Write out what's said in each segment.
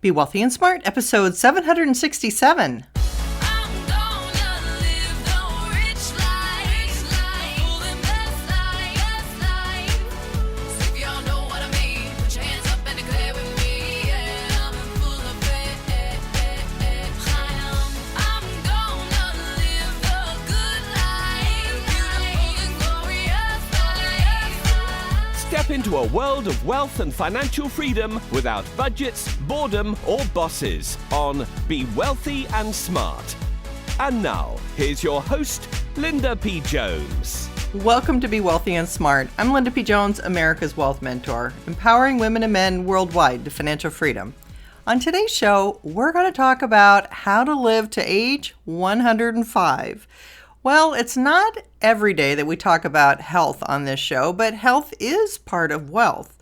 Be Wealthy and Smart, episode 767. Step into a world of wealth and financial freedom without budgets, boredom, or bosses on Be Wealthy and Smart. And now, here's your host, Linda P. Jones. Welcome to Be Wealthy and Smart. I'm Linda P. Jones, America's Wealth Mentor, empowering women and men worldwide to financial freedom. On today's show, we're going to talk about how to live to age 105. Well, it's not every day that we talk about health on this show, but health is part of wealth.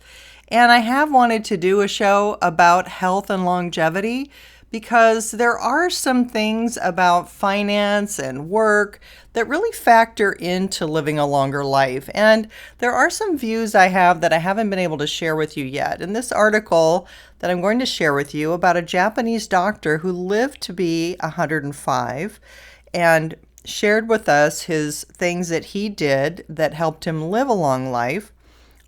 And I have wanted to do a show about health and longevity because there are some things about finance and work that really factor into living a longer life. And there are some views I have that I haven't been able to share with you yet. In this article that I'm going to share with you about a Japanese doctor who lived to be 105 and shared with us his things that he did that helped him live a long life,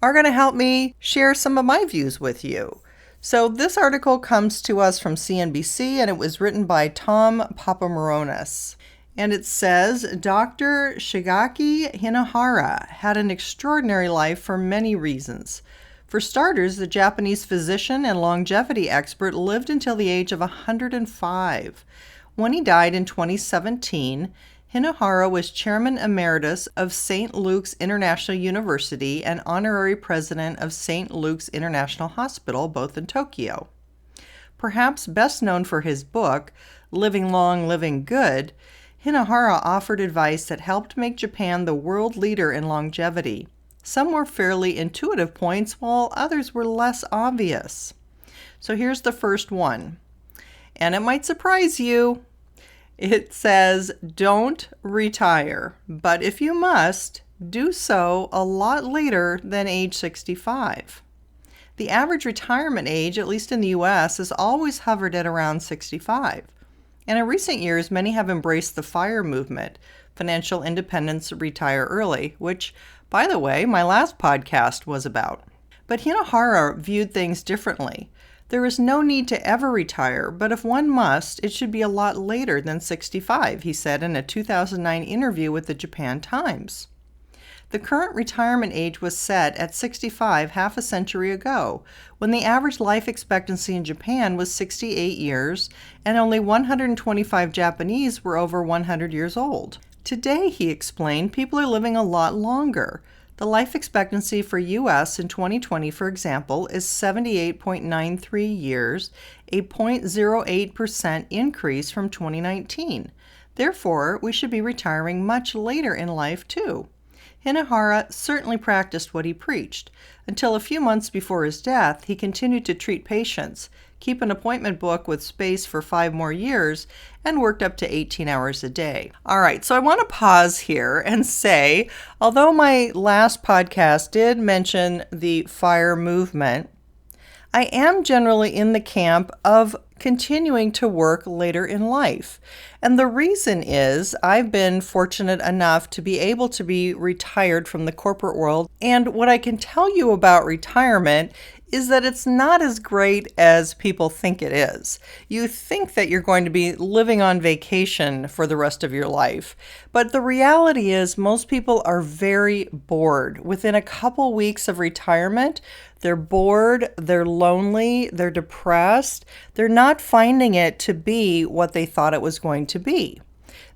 are going to help me share some of my views with you. So this article comes to us from CNBC, and it was written by Tom Papamoros. And it says, Dr. Shigaki Hinahara had an extraordinary life for many reasons. For starters, the Japanese physician and longevity expert lived until the age of 105. When he died in 2017, Hinahara was Chairman Emeritus of St. Luke's International University and Honorary President of St. Luke's International Hospital, both in Tokyo. Perhaps best known for his book, Living Long, Living Good, Hinahara offered advice that helped make Japan the world leader in longevity. Some were fairly intuitive points, while others were less obvious. So here's the first one, and it might surprise you. It says, don't retire, but if you must, do so a lot later than age 65. The average retirement age, at least in the U.S., has always hovered at around 65. And in recent years, many have embraced the FIRE movement, Financial Independence Retire Early, which, by the way, my last podcast was about. But Hinahara viewed things differently. There is no need to ever retire, but if one must, it should be a lot later than 65, he said in a 2009 interview with the Japan Times. The current retirement age was set at 65 half a century ago, when the average life expectancy in Japan was 68 years, and only 125 Japanese were over 100 years old. Today, he explained, people are living a lot longer. The life expectancy for U.S. in 2020, for example, is 78.93 years, a 0.08% increase from 2019. Therefore, we should be retiring much later in life, too. Hinahara certainly practiced what he preached. Until a few months before his death, he continued to treat patients, keep an appointment book with space for 5 more years, and worked up to 18 hours a day. All right, so I want to pause here and say, although my last podcast did mention the FIRE movement, I am generally in the camp of continuing to work later in life. And the reason is I've been fortunate enough to be able to be retired from the corporate world. And what I can tell you about retirement is that it's not as great as people think it is. You think that you're going to be living on vacation for the rest of your life. But the reality is most people are very bored. Within a couple weeks of retirement, they're bored, they're lonely, they're depressed. They're not finding it to be what they thought it was going to be.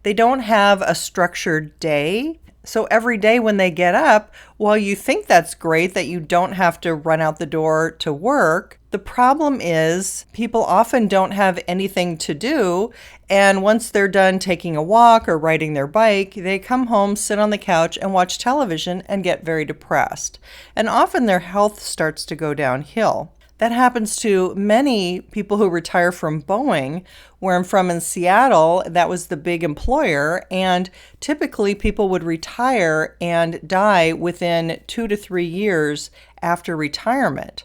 They don't have a structured day. So every day when they get up, while you think that's great that you don't have to run out the door to work, the problem is people often don't have anything to do. And once they're done taking a walk or riding their bike, they come home, sit on the couch and watch television and get very depressed. And often their health starts to go downhill. That happens to many people who retire from Boeing, where I'm from in Seattle. That was the big employer, and typically people would retire and die within 2 to 3 years after retirement.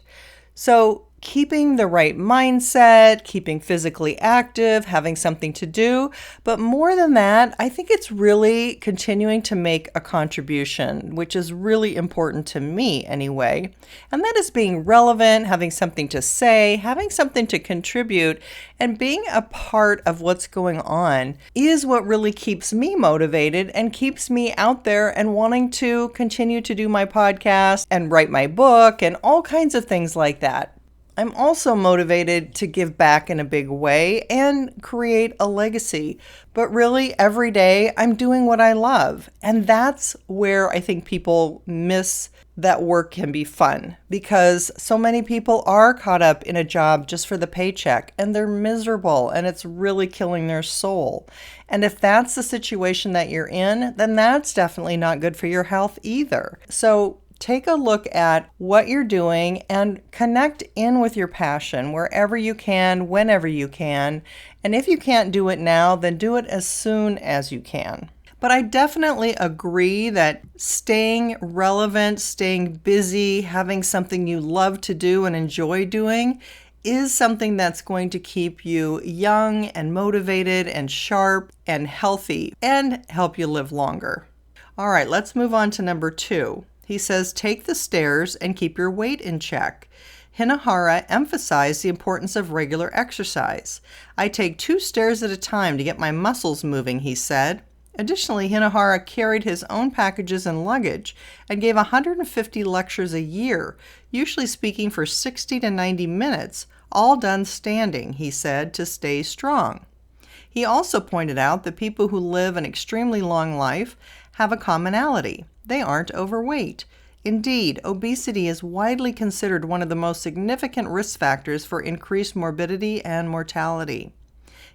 So keeping the right mindset, keeping physically active, having something to do. But more than that, I think it's really continuing to make a contribution, which is really important to me anyway. And that is being relevant, having something to say, having something to contribute, and being a part of what's going on is what really keeps me motivated and keeps me out there and wanting to continue to do my podcast and write my book and all kinds of things like that. I'm also motivated to give back in a big way and create a legacy. But really, every day, I'm doing what I love. And that's where I think people miss that work can be fun, because so many people are caught up in a job just for the paycheck, and they're miserable, and it's really killing their soul. And if that's the situation that you're in, then that's definitely not good for your health either. So take a look at what you're doing and connect in with your passion wherever you can, whenever you can. And if you can't do it now, then do it as soon as you can. But I definitely agree that staying relevant, staying busy, having something you love to do and enjoy doing is something that's going to keep you young and motivated and sharp and healthy and help you live longer. All right, let's move on to number 2. He says, take the stairs and keep your weight in check. Hinahara emphasized the importance of regular exercise. I take 2 stairs at a time to get my muscles moving, he said. Additionally, Hinahara carried his own packages and luggage and gave 150 lectures a year, usually speaking for 60 to 90 minutes, all done standing, he said, to stay strong. He also pointed out that people who live an extremely long life have a commonality. They aren't overweight. Indeed, obesity is widely considered one of the most significant risk factors for increased morbidity and mortality.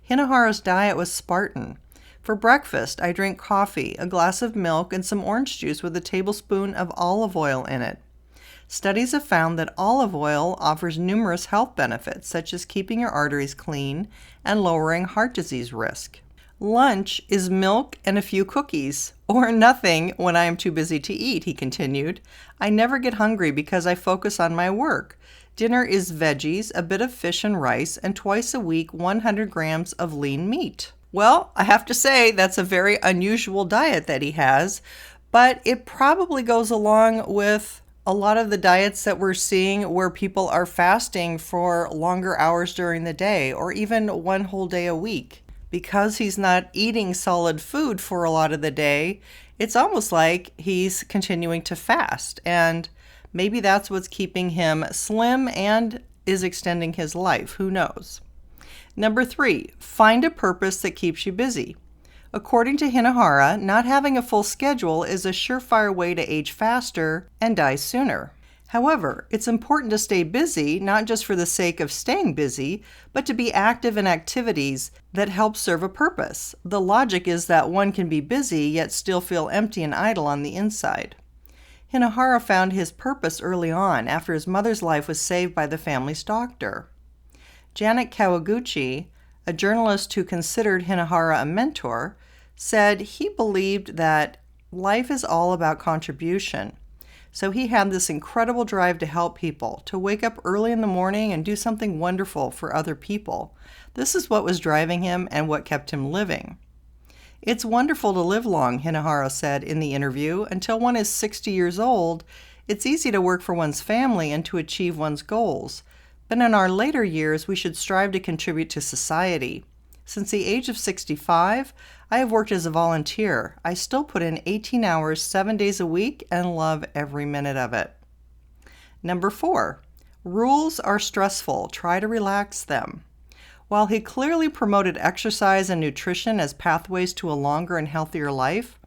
Hinahara's diet was Spartan. For breakfast, I drink coffee, a glass of milk, and some orange juice with a tablespoon of olive oil in it. Studies have found that olive oil offers numerous health benefits, such as keeping your arteries clean and lowering heart disease risk. Lunch is milk and a few cookies, or nothing when I am too busy to eat, he continued. I never get hungry because I focus on my work. Dinner is veggies, a bit of fish and rice, and twice a week 100 grams of lean meat. Well, I have to say that's a very unusual diet that he has, but it probably goes along with a lot of the diets that we're seeing where people are fasting for longer hours during the day or even one whole day a week. Because he's not eating solid food for a lot of the day, it's almost like he's continuing to fast. And maybe that's what's keeping him slim and is extending his life. Who knows? Number 3, find a purpose that keeps you busy. According to Hinahara, not having a full schedule is a surefire way to age faster and die sooner. However, it's important to stay busy, not just for the sake of staying busy, but to be active in activities that help serve a purpose. The logic is that one can be busy yet still feel empty and idle on the inside. Hinahara found his purpose early on after his mother's life was saved by the family's doctor. Janet Kawaguchi, a journalist who considered Hinahara a mentor, said he believed that life is all about contribution. So he had this incredible drive to help people, to wake up early in the morning and do something wonderful for other people. This is what was driving him and what kept him living. It's wonderful to live long, Hinahara said in the interview. Until one is 60 years old, it's easy to work for one's family and to achieve one's goals. But in our later years, we should strive to contribute to society. Since the age of 65, I have worked as a volunteer. I still put in 18 hours 7 days a week and love every minute of it. Number 4, rules are stressful. Try to relax them. While he clearly promoted exercise and nutrition as pathways to a longer and healthier life,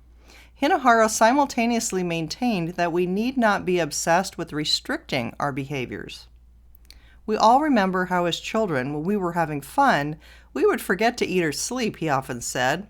Hinahara simultaneously maintained that we need not be obsessed with restricting our behaviors. We all remember how as children, when we were having fun, we would forget to eat or sleep, he often said.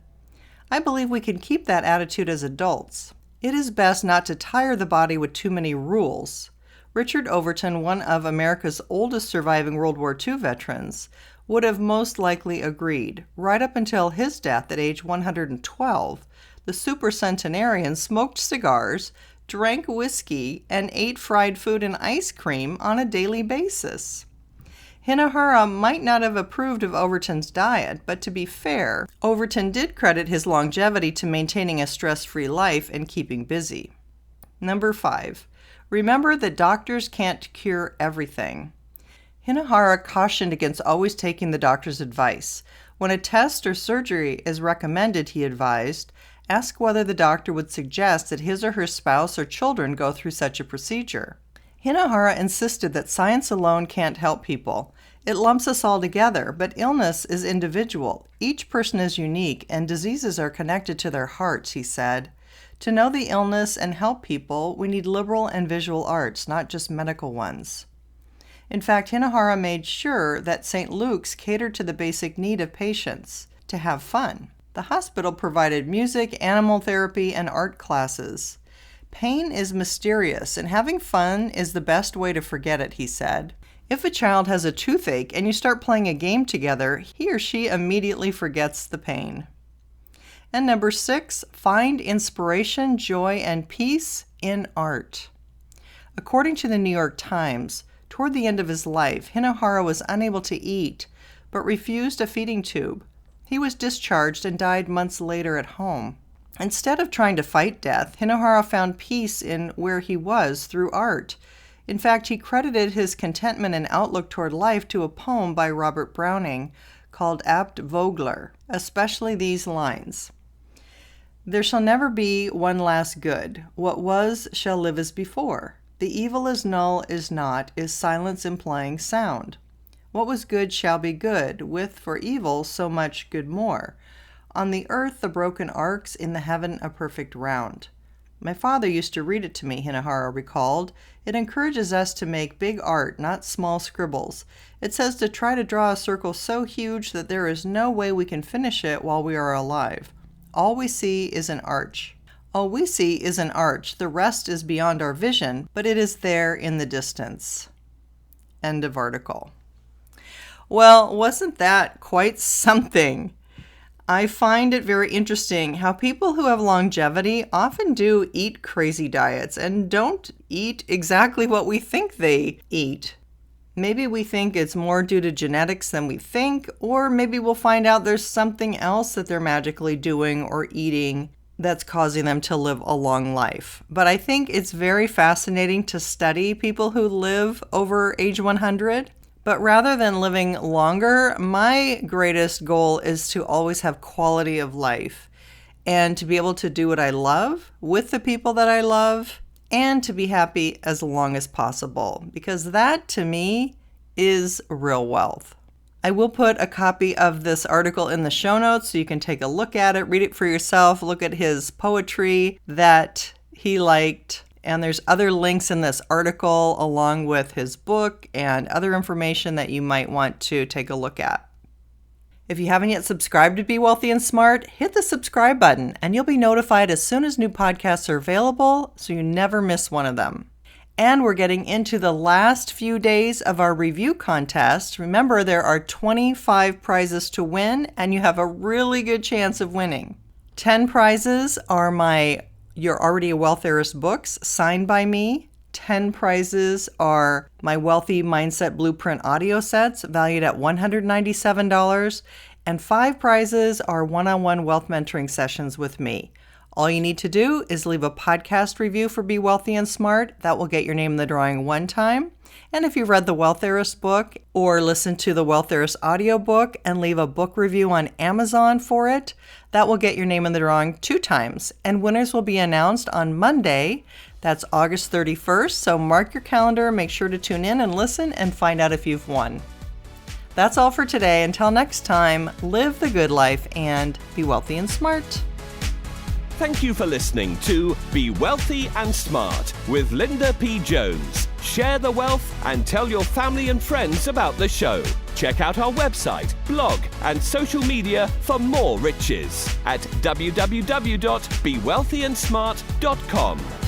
I believe we can keep that attitude as adults. It is best not to tire the body with too many rules. Richard Overton, one of America's oldest surviving World War II veterans, would have most likely agreed. Right up until his death at age 112, the supercentenarian smoked cigars, drank whiskey, and ate fried food and ice cream on a daily basis. Hinahara might not have approved of Overton's diet, but to be fair, Overton did credit his longevity to maintaining a stress-free life and keeping busy. Number 5. Remember that doctors can't cure everything. Hinahara cautioned against always taking the doctor's advice. When a test or surgery is recommended, he advised, ask whether the doctor would suggest that his or her spouse or children go through such a procedure. Hinahara insisted that science alone can't help people. It lumps us all together, but illness is individual. Each person is unique, and diseases are connected to their hearts, he said. To know the illness and help people, we need liberal and visual arts, not just medical ones. In fact, Hinahara made sure that St. Luke's catered to the basic need of patients, to have fun. The hospital provided music, animal therapy, and art classes. Pain is mysterious, and having fun is the best way to forget it, he said. If a child has a toothache and you start playing a game together, he or she immediately forgets the pain. And number 6, find inspiration, joy, and peace in art. According to the New York Times, toward the end of his life, Hinahara was unable to eat, but refused a feeding tube. He was discharged and died months later at home. Instead of trying to fight death, Hinahara found peace in where he was through art. In fact, he credited his contentment and outlook toward life to a poem by Robert Browning called Abt Vogler, especially these lines. There shall never be one last good. What was shall live as before. The evil is null, is not, is silence implying sound. What was good shall be good, with for evil so much good more. On the earth the broken arcs, in the heaven a perfect round. My father used to read it to me, Hinahara recalled. It encourages us to make big art, not small scribbles. It says to try to draw a circle so huge that there is no way we can finish it while we are alive. All we see is an arch. All we see is an arch. The rest is beyond our vision, but it is there in the distance. End of article. Well, wasn't that quite something? I find it very interesting how people who have longevity often do eat crazy diets and don't eat exactly what we think they eat. Maybe we think it's more due to genetics than we think, or maybe we'll find out there's something else that they're magically doing or eating that's causing them to live a long life. But I think it's very fascinating to study people who live over age 100. But rather than living longer, my greatest goal is to always have quality of life and to be able to do what I love with the people that I love and to be happy as long as possible, because that to me is real wealth. I will put a copy of this article in the show notes so you can take a look at it, read it for yourself, look at his poetry that he liked. And there's other links in this article along with his book and other information that you might want to take a look at. If you haven't yet subscribed to Be Wealthy and Smart, hit the subscribe button and you'll be notified as soon as new podcasts are available so you never miss one of them. And we're getting into the last few days of our review contest. Remember, there are 25 prizes to win and you have a really good chance of winning. 10 prizes are my You're Already a Wealth Heiress books signed by me. 10 prizes are my Wealthy Mindset Blueprint audio sets valued at $197. And 5 prizes are one-on-one wealth mentoring sessions with me. All you need to do is leave a podcast review for Be Wealthy and Smart. That will get your name in the drawing one time. And if you've read the Wealth Heiress book or listened to the Wealth Heiress audiobook and leave a book review on Amazon for it, that will get your name in the drawing 2 times. And winners will be announced on Monday. That's August 31st. So mark your calendar, make sure to tune in and listen and find out if you've won. That's all for today. Until next time, live the good life and be wealthy and smart. Thank you for listening to Be Wealthy and Smart with Linda P. Jones. Share the wealth and tell your family and friends about the show. Check out our website, blog, and social media for more riches at www.bewealthyandsmart.com.